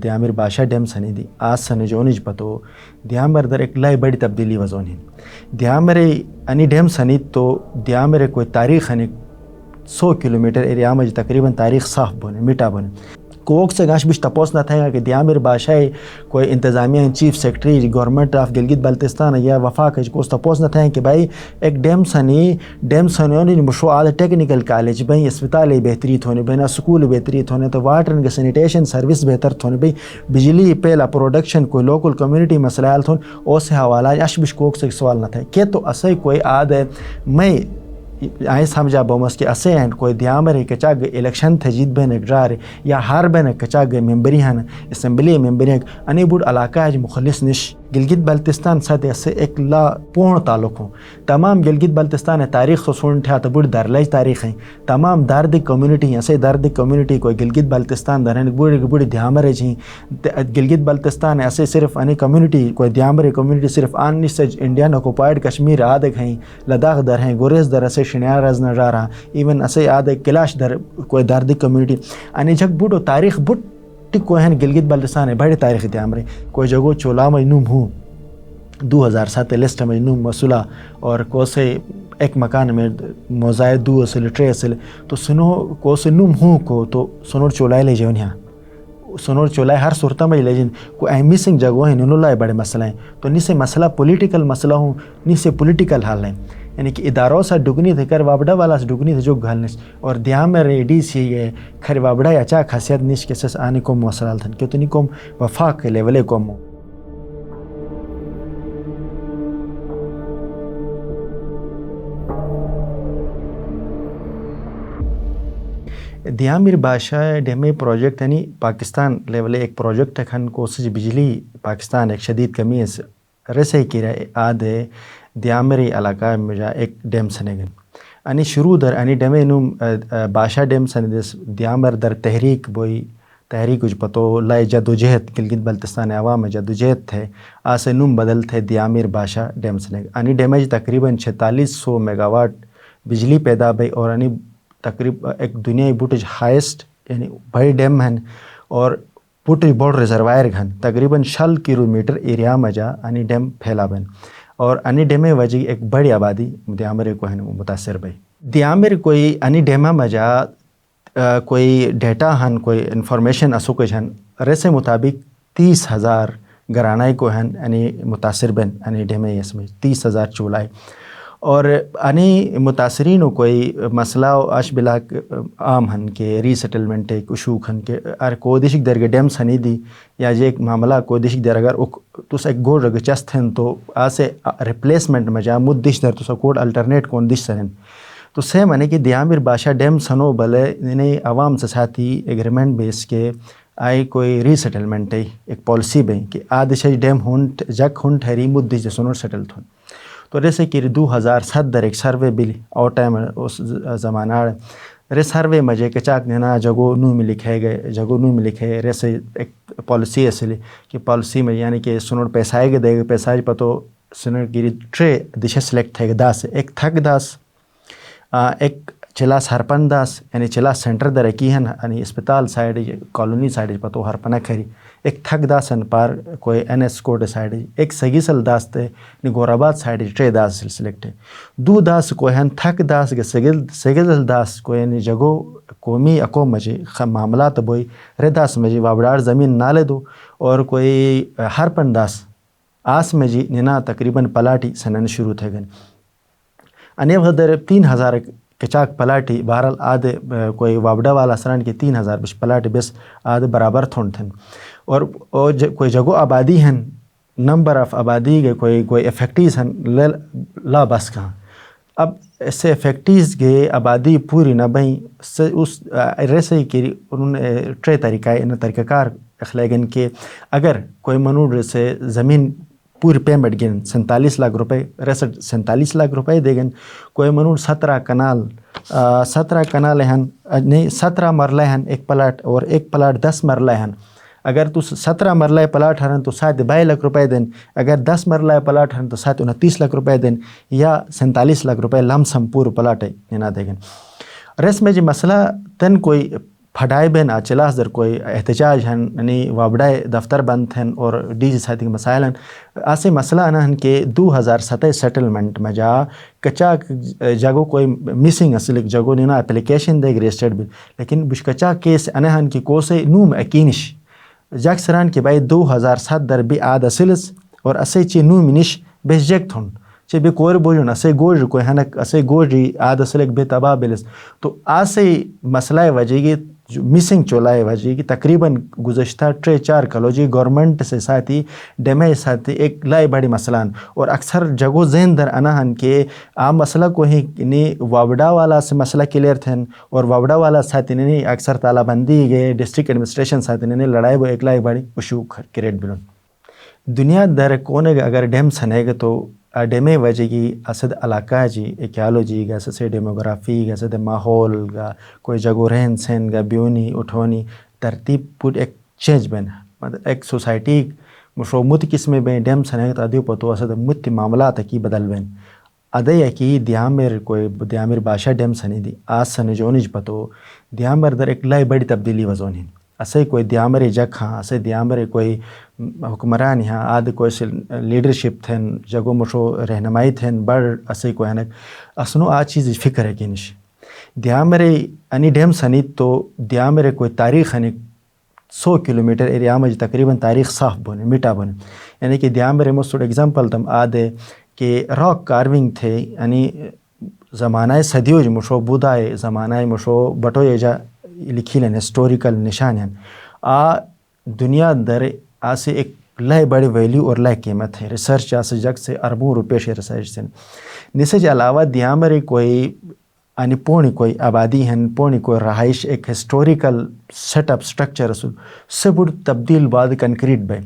دیامر باشا ڈیم سنی دی آج سن جونج پتو دیامر در ایک لائے بڑی تبدیلی وزون ہیں دیامر انی ڈیم سنی تو دیامر کوئی تاریخ ہنی 100 کلومیٹر ایریا میں تقریباً تاریخ صاف بنے میٹا بنے کوک سے گاش بش تپوس نہ تھا کہ دیامر باشای کوئی انتظامیہ chief secretary government of Gilgit Baltistan یا وفاق کو تپوس نہ تھا کہ بھائی ایک ڈیم سنی مشو آدھا ٹیکنیکل کالج بھائی اسپتال بہتری تھونے بھائی سکول بہتری تھونے تو واٹر اینڈ سینیٹیشن سروس بہتر تھونے بھائی بجلی پہلا پروڈکشن کوئی لوکل کمیونٹی مسئلہ حل تھون اس حوالہ اش بش کوک سے سوال نہ تھا کہ تو اسے کوئی آدھا میں آئے سمجھا بومس کہ اسے ہیں کوئی دیامر کچاگ الیکشن تھے جیت بین اقرار یا ہار بین کچاگ ممبری ہیں اسمبلی ممبری ہیں انی بوڑ علاقہ ہے مخلص نش گلگت بلتستان ساتھ اسے ایک لا پون تعلق ہوں تمام گلگت بلتستان تاریخ تو سن تھا تو بوڑ درلج تاریخ ہیں تمام درد کمیونٹی ہیں اسے درد کمیونٹی کوئی گلگت بلتستان درن بوڑی دیامر جی گلگت بلتستان ایسے صرف انی کمیونٹی کوئی دیامر کمیونٹی صرف آن سے انڈین آکوپائڈ کشمیر آدھگ ہیں لداخ در ہیں گریز در اسے شنیار رز نہ جا رہا ایون اسے آدھے کلاش در کوئی درد کمیونٹی انی جھگ بوڑو تاریخ بوڑ کوئی ہیں گلگت بلتستان ہے بڑے تاریخ دیامرے کوئی جگہ چولا مجنوم ہوں 2007 لسٹ مجنوم مسئلہ اور کوسے ایک مکان میں موزائے 2 اصل 3 اصل تو سنو کوسے نوم ہوں کو تو سنور چولائے لے جاؤں یہاں سنور چولائے ہر صورتہ میں لے جن کوئی اہمی سنگ جگہ ہیں انہوں لائے بڑے مسئلہ ہیں تو نہیں سے مسئلہ پولیٹیکل مسئلہ ہوں نہیں سے پولیٹیکل حال ہیں یعنی کہ اداروں سے ڈگنی تھے کر وابڑا والا سے ڈگنی تھے جو گھالنس اور دیامر ڈی سی یہ کھر وابڑا یا چاہ خاصیت نش کے سس آنے کو موصلال تھن کیوں تو نہیں کوم وفاق کے لیولے کوم دیامر باشا ڈیمے پروجیکٹ یعنی پاکستان لیولے ایک پروجیکٹ کھن کوشش بجلی پاکستان ایک شدید کمی ہے رسے کی رہے آدھے دیامری علاقہ میں جا ایک ڈیم سنگن انی شروع در انی ڈیمے نوم باشا ڈیم سندس دیامر در تحریک بوئی تحریک کچھ پتو لائے جدوجہد گلگت بلتستان عوام جدوجہد تھے آسے نوم بدل تھے دیامر باشا ڈیم سنگ انی ڈیمیج تقریباً 4600 میگا واٹ بجلی پیدا بھئی اور انی تقریباً ایک دنیا بوٹج ہائیسٹ یعنی بڑی ڈیم ہیں اور بوٹج بوڑ ریزروائر گھن تقریباً 60 کلومیٹر ایریا میں جا انی ڈیم پھیلا بن اور انی ڈیمے وجہ ایک بڑی آبادی دیامر کو ہے متاثر بھئی دیامر کوئی انی ڈیمہ مجا کوئی ڈیٹا ہن کوئی انفارمیشن اسو کچھ ہن رسے مطابق 30,000 گرانائی کو ہن انی متاثر بن انی ڈیمے اس میں 30,000 چولائے اور انی متاثرین کوئی مسئلہ اش بلاک عام ہن کے ری سیٹلمنٹ ایک اشوک ہن کے ار کو دیشک درگ ڈیم سنی دی یا جے ایک معاملہ کو دیشک در اگر تو ایک گوڑ رگ چست ہیں تو آسے ریپلیسمنٹ مجا مد دیش در تو کوڈ الٹرنیٹ کون دیش سرن تو سے منے کہ دیامر باشا ڈیم سنو بلے انہیں عوام سے ساتھی ایگریمنٹ بیس کے آئی کوئی ری سیٹلمنٹ ہے ایک پالیسی بیں کہ آدھے ڈیم ہونٹ جگ ہونٹ ہری مد دیش سنور سیٹل تھون تو جیسے کہ 2007 در ایک سروے بل اور ٹائم اس زمانہ رے سروے مجھے کچاک نینا جگو نو میں لکھے گئے جگو نو میں لکھے ریسے ایک پالیسی اصلی کہ پالیسی میں یعنی کہ سنور پیسائے گے دے گا پیسائے پتو سنور گیری 3 دشے سلیکٹ تھے گا داس ایک تھک داس ایک چلاس ہرپن داس یعنی چلاس سینٹر در کی ہیں یعنی اسپتال سائڈ کالونی سائڈ پتو ہرپنہ کھری ایک تھک داسن پار کوئی این ایس کوڈ سائڈ ایک سگیسل داس تے گورآباد سائڈ 3 داس سلیکٹ ہے 2 داس کوئی ہیں تھک داس کے سگیسل داس کوئی یعنی جگو قومی اکو مجھے معاملات بوئی رے داس مجھے وابڑار زمین نالے دو اور کوئی ہرپن داس آس میں جی ننا تقریباً پلاٹی سنن شروع تھے گن انیو حدر 3000 کچاک پلاٹی بہرحال آدھے کوئی وابڈا والا سران کے 3000 بش پلاٹی بس آدھے برابر تھون تھن اور کوئی جگو آبادی ہیں نمبر آف آبادی کے کوئی افیکٹیز ہیں لا بس کہاں اب ایسے افیکٹیز کے آبادی پوری نہ بہیں اس ریسے کی انہوں نے 3 طریقہ ان طریقہ کار اخلاقن کے اگر کوئی منور سے زمین پوری پیمنٹ گن 47 لاکھ روپے ریسٹ 47 لاکھ روپے دے گن کوئی منور 17 کنال ہیں نہیں 17 مرلے ہیں ایک پلاٹ اور ایک پلاٹ 10 مرلے ہیں اگر تو 17 مرلے پلاٹ ہرن تو 22 لاکھ روپے دیں اگر 10 مرلے پلاٹ ہرن تو 29 لاکھ روپے دیں یا 47 لاکھ روپے لم سم پور پلاٹ ہے نہ دے گن رس میں جی مسئلہ تن کوئی پھٹائے بین آچلاس در کوئی احتجاج ہن یعنی وابڑائے دفتر بند ہیں اور ڈی جی ساتھ مسائل ہیں آسے مسئلہ نہ ہن کہ 2007 سیٹلمنٹ میں جا کچاک جگہ کوئی مسنگ اصل جگہ نہیں نا اپلیکیشن دے رجسٹرڈ بھی لیکن بش کچاک کیس انہ ہن کہ کوسے نوم اکینش جاک سران کہ بھائی 2007 در بھی آد اصلس اور اسے چی نوم نش بیس جیک تھن چے بے کور بوجن اسے گوج کوئی ہنک اسے گوجی آد اصلک بے تباہ بلس تو آسے مسئلہ وجہ گی مسنگ چولائے وجہ کی تقریباً گزشتہ 3-4 کلوجی گورنمنٹ سے ساتھی ڈیمے ساتھی ایک لائے بڑی مسئلہ اور اکثر جگہ ذہن در انہن کہ عام مسئلہ کو ہی وابڑا والا سے مسئلہ کلیئر تھے اور وابڑا والا ساتھی نے اکثر تالہ بندی گئے ڈسٹرکٹ ایڈمنسٹریشن ساتھی نے لڑائی وہ ایک لائے بڑی ایشو کریٹ بلن دنیا در کونے اگر ڈیم سنے گا تو ڈیمے وجہ کی اسد علاقہ جی ایکیالوجی گا سے ڈیموگرافی گا سے ماحول گا کوئی جگہ رہن سہن گا بیونی اٹھونی ترتیب پور ایک چینج بین مطلب ایک سوسائٹی مشو مت قسم بین ڈیم سنے گا ادیو پتو اسد مت معاملات کی بدل بین ادے کی دیامر کوئی دیامر بادشاہ ڈیم سنی دی آج سن جونج پتو دیامر در ایک لائے بڑی تبدیلی وزونی اسے کوئی دیامر جگ ہاں اسے دیامر کوئی حکمران ہاں آد کوئی لیڈرشپ تھن جگو مشو رہنمائی تھن بڑ اسے کوئی ہنک اسنو آ چیز فکر ہے کہ نش دیامر انی ڈیم سنی تو دیامر کوئی تاریخ ہنک 100 کلومیٹر ایریا میں تقریباً تاریخ صاف بنے مٹا بنے یعنی کہ دیامر مستوڑ ایگزامپل تم آدھے کہ راک کارونگ تھے یعنی زمانہ صدیوج مشو بودھائے زمانہ مشو بٹو ایجا لکھی لین ہسٹوریکل نشان ہیں دنیا در آسے ایک لائے بڑی ویلیو اور لائے قیمت ہے ریسرچ آسے جگ سے اربوں روپے سے ریسرچ سے نسج علاوہ دیامر کوئی یعنی پونی کوئی آبادی ہیں پونی کوئی رہائش ایک ہسٹوریکل سیٹ اپ سٹرکچر اصل سے بڑھ تبدیل بعد کنکریٹ بے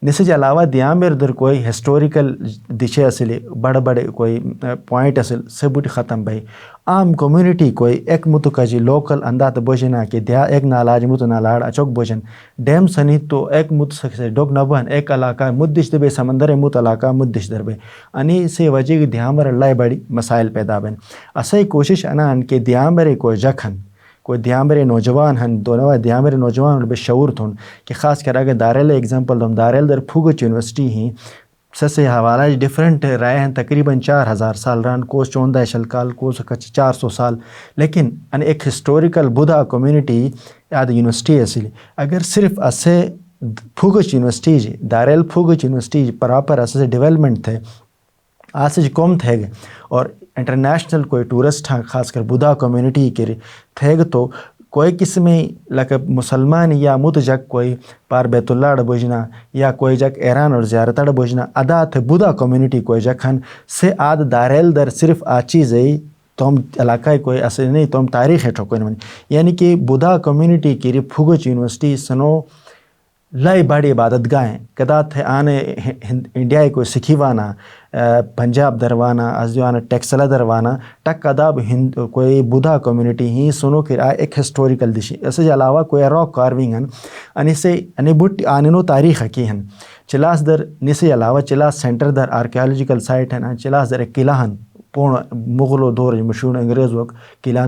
نسج علاوہ دیامر در کوئی ہسٹوریکل دشے اصل بڑے بڑے کوئی پوائنٹ اصل سے بڑھ ختم بھائی عام کمیونٹی کوئی ایک متو کجی لوکل اندات بوجنا کہ دیا ایک نالاج متو نالاڑ اچوک بوجن ڈیم سنی تو ایک مت سکسے ڈوگ نبن ایک علاقہ مدش دبے سمندر مت علاقہ مدش دربے انی سے وجہ کی دیامر اللہ بڑی مسائل پیدا بن اسے کوشش انا ان کے دیامر کوئی جکھن کوئی دیامر نوجوان ہن دونوں دیامر نوجوان بے شعور تھن کہ خاص کر اگر دارل ایگزامپل دم دارل در پھوگچ یونیورسٹی ہی سے حوالہ ڈفرینٹ رائے ہیں تقریباً 4000 سال ران کوس 14 شلکال کوس 400 سال لیکن ان ایک ہسٹوریکل بدھا کمیونٹی یاد یونیورسٹی اصلی اگر صرف اسے پھوگچ یونیورسٹی جی دارل پھوگچ یونیورسٹی جی پراپر اسے ڈیولپمنٹ تھے آسج قوم تھے گے اور انٹرنیشنل کوئی ٹورسٹ ہیں خاص کر بدھا کمیونٹی کے تھے گے تو کوئی قسم لکب مسلمان یا مت جگ کوئی پار بیت اللہ اڑ بوجنا یا کوئی جگ ایران اور زیارت اڑ بوجنا ادا تھے بدھا کمیونٹی کوئی جگ ہن سے آد داریل در صرف آ چیز تم علاقہ کوئی اصل نہیں تم تاریخ ہے ٹھوکو نہیں یعنی کہ بدھا کمیونٹی کی پھوگچ یونیورسٹی سنو لائے بڑی عبادت گاہیں کدا تھے آنے انڈیا کوئی سکھی وانا پنجاب دروانا ازیوانا ٹیکسلا دروانا ٹک اداب ہند کوئی بدھا کمیونٹی ہی سنو کہ ایک ہسٹوریکل دشی اسے علاوہ کوئی راک کارونگ ہن ان سے ان بٹ آنو تاریخ کی ہن چلاس در نسے علاوہ چلاس سینٹر در آرکیالوجیکل سائٹ ہیں چلاس در ایک قلعہ ہن پون مغل و دور مشہور انگریز وقت قلعہ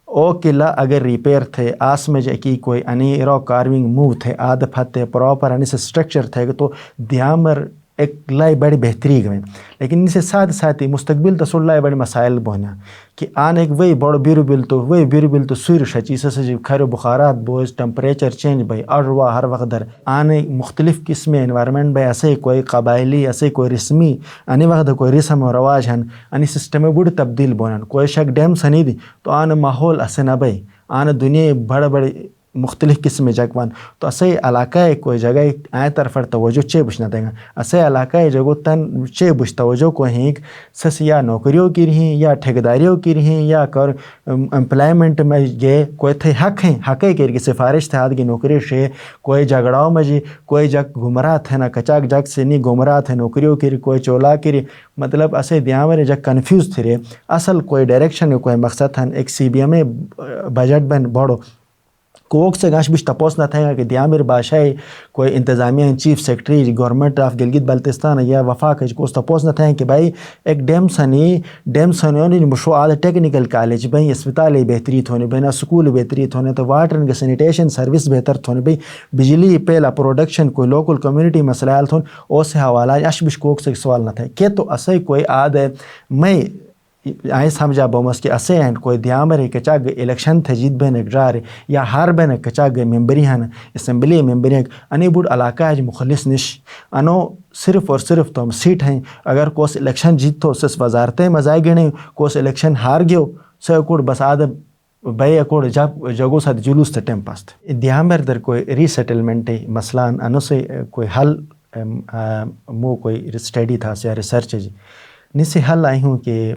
او قلعہ اگر ریپیئر تھے آس میں جا کی کوئی انی راک کارونگ موو تھے آد پھتے پراپر انی سے سٹرکچر تھے تو دیامر ایک لائے بڑی بہتری گئے لیکن ان سے ساتھ ساتھی مستقبل تسول لائے بڑی مسائل بونا کہ آن ایک وہی بڑا بیرو بل تو سویر شچی سے خیر بخارات بوز ٹمپریچر چینج بھائی اڑوا ہر وقت در آنے مختلف قسم انوائرمنٹ بھائی ایسے کوئی قبائلی ایسے کوئی رسمی انی وقت کوئی رسم و رواج ہیں انی سسٹم بڑی تبدیل بونا کوئی شک ڈیم سنی دی تو آن ماحول اسے نہ بھائی آن دنیا بڑے بڑے مختلف قسم جگوان تو اسے علاقہ کوئی جگہ آئے طرف توجہ چے بچنا دیں گا اسے علاقہ جگہ تن چے بچ توجہ کو ہیں سس یا نوکریوں کی رہیں یا ٹھیکیداریوں کی رہیں یا کر امپلائمنٹ میں گئے کوئی تھے حق ہیں حق ہے کہ سفارش تھے آدھ کی نوکری سے کوئی جھگڑاؤں میں جی کوئی جگ گمراہ تھے نا کچاک جگ سے نہیں گمراہ تھے نوکریوں کی کوئی چولا کی مطلب اسے دیاں میں جگ کنفیوز تھے اصل کوئی ڈائریکشن کوئی مقصد تھا ایک سی بی ایم بجٹ بن بڑھو کوک سے گاش بش تپوس نہ تھا کہ دیامر بادشاہ کوئی انتظامیہ chief secretary government of Gilgit Baltistan یا وفاق کو تپوس نہ تھا کہ بھائی ایک ڈیم سنی مشو آد ٹیکنیکل کالج بھائی اسپتال بہتری تھونے بھائی سکول بہتری تھونے تو واٹر اینڈ سینیٹیشن سروس بہتر تھونے بھائی بجلی پہلا پروڈکشن کوئی لوکل کمیونٹی مسئلہ تھون اس سے حوالہ اش بش کوک سے سوال نہ تھا کہ تو اسے کوئی آد ہے میں آئیں سمجھا بومس کہ اسے اینڈ کوئی دیامر کچاگ الیکشن تھے جیت بین ڈرار یا ہار بین کچاگ ممبری ہن اسمبلی ممبری انی بوڑ علاقہ ہے مخلص نش انو صرف اور صرف تم سیٹ ہیں اگر کوس الیکشن جیت تو سس وزارتیں مزائے گنے کوس الیکشن ہار گیو سے کوڑ بس آد بھائی اکوڑ جگو ساتھ جلوس تھے ٹیم پاست دیامر در کوئی ری سیٹلمنٹ مسئلہ انو سے کوئی حل مو کوئی اسٹڈی تھا یا ریسرچ جی نسی حل آئی ہوں کہ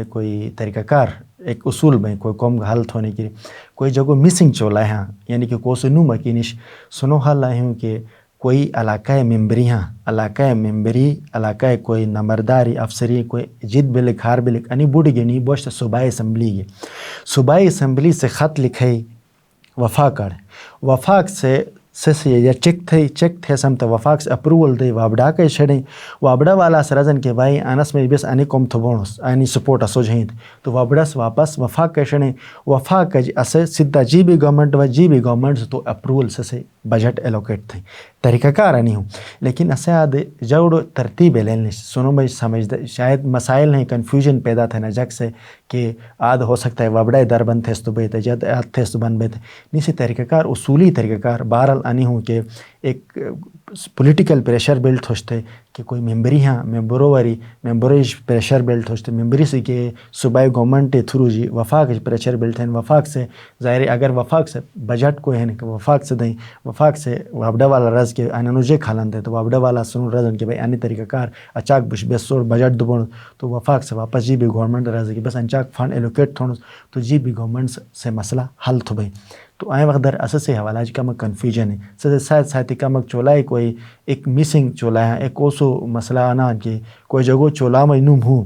کوئی طریقہ کار ایک اصول میں کوئی قوم کا حل ہونے کی کوئی جگہ مسنگ چولا ہے یعنی کہ کوئی نو مکینش سنو حل آئی ہوں کہ کوئی علاقہ ممبری ہاں علاقہ ممبری علاقہ کوئی نمبرداری افسری کوئی جد بلک ہار بلک انی بوڑھ گنی بوشت صوبائی اسمبلی گے صوبائی اسمبلی سے خط لکھے وفاق وفاق سے یا چیک تھے سمت وفاق سے اپروول دے وابڑا کے چھڑیں وابڑا والا سرزن کے بھائی انس میں بس انی کم تھو بونس انی سپورٹ اسو جہین تو وابڑا سے واپس وفاق کے چھڑیں وفاق کے اسے سیدھا جی بی گورنمنٹ و جی بی گورنمنٹ تو اپروول سے بجٹ ایلوکیٹ تھے طریقہ کار نہیں ہوں لیکن اسے آد جوڑ ترتیب لین سنو میں سمجھ شاید مسائل نہیں کنفیوژن پیدا تھے نا جگ سے کہ آد ہو سکتا ہے وابڑا در بند تھے تو بیت جد آد تھے تو بند بیت نیسی طریقہ کار اصولی طریقہ کار بہرحال انی ہوں کہ ایک پولیٹیکل پریشر بلٹ ہوشتے کہ کوئی ممبری ہاں ممبریش پریشر بلٹ ہوشتے ممبری سے کہ صوبائی گورنمنٹ تھرو جی وفاق پریشر بلٹ ہیں وفاق سے ظاہر اگر وفاق سے بجٹ کو ہے کہ وفاق سے دیں وفاق سے وابڑا والا رز کے انوجے کھالن دے تو وابڑا والا سنو رزن کہ بھائی انی طریقہ کار اچاک بش بس سوڑ بجٹ دبون تو وفاق سے واپس جی بی گورنمنٹ رز کہ بس انچاک فنڈ ایلوکیٹ تھونس تو جی بی گورنمنٹ سے مسئلہ حل تھو بھائی تو آئیں وقت در اساس حوالہ کمک کنفیوژن ہے سر ساتھی کمک چولا ہے کوئی ایک مسنگ چولا ہے ایک اوسو مسئلہ آنا کہ کوئی جگہ چولا میں نوم ہوں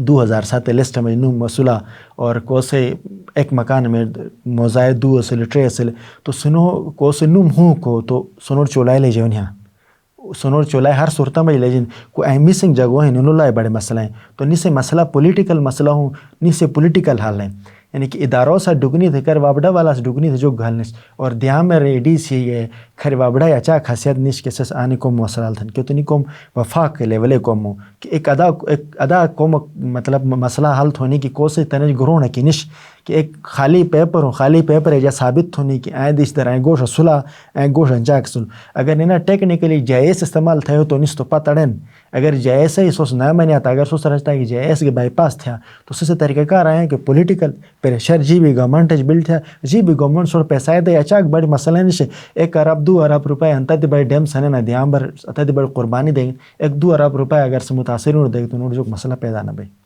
2007 لسٹ میں نوم مسئلہ اور کوسے ایک مکان میں موزائے 2 اصل 3 اصل تو سنو کوسے نوم ہوں کو تو سنور چولا لے جاؤ یہاں سنور چولا ہر صورتہ میں لے جن کوئی اہم مسنگ جگہ ہیں ننو لائے بڑے مسئلہ ہیں تو نی سے مسئلہ پولیٹیکل مسئلہ ہوں نی سے پولیٹیکل حال ہیں یعنی کہ اداروں سے ڈگنی تھے کر وابڑا والا سے ڈگنی تھے جو گھلنس اور دیہاں میں ریڈی سی یہ کھر وابڑا یا چاہ خاصیت نش کے سس آنے کو موصلال تھن کیوں تو نہیں کوم وفاق کے لیولے کوم ہو کہ ایک ادا کوم مطلب مسئلہ حل ہونے کی کوسے تنج گروہ کی نش کہ ایک خالی پیپر ہے یا ثابت ہونے کی آئیں دیش در آئیں گوش صلح آئیں گوش انچاک سل اگر نینا ٹیکنیکلی جائز استعمال تھے ہو تو نس تو پتڑن اگر جائز ہے سوس نہ منیا تا اگر سوس رہتا ہے کہ جائز کے بائی پاس تھا تو سے طریقہ کار آئے ہیں کہ political pressure G B government bill تھا جی بی گورنمنٹ سوڑ پیسہ دے اچاک بڑی مسئلہ نہیں 1 ارب 2 ارب روپے انتا دی بڑی ڈیم سنے نا دیام بر اتا دی بڑی قربانی دیں 1-2 ارب روپے اگر سے متاثر ہو دے تو نور جو مسئلہ پیدا نہ بھائی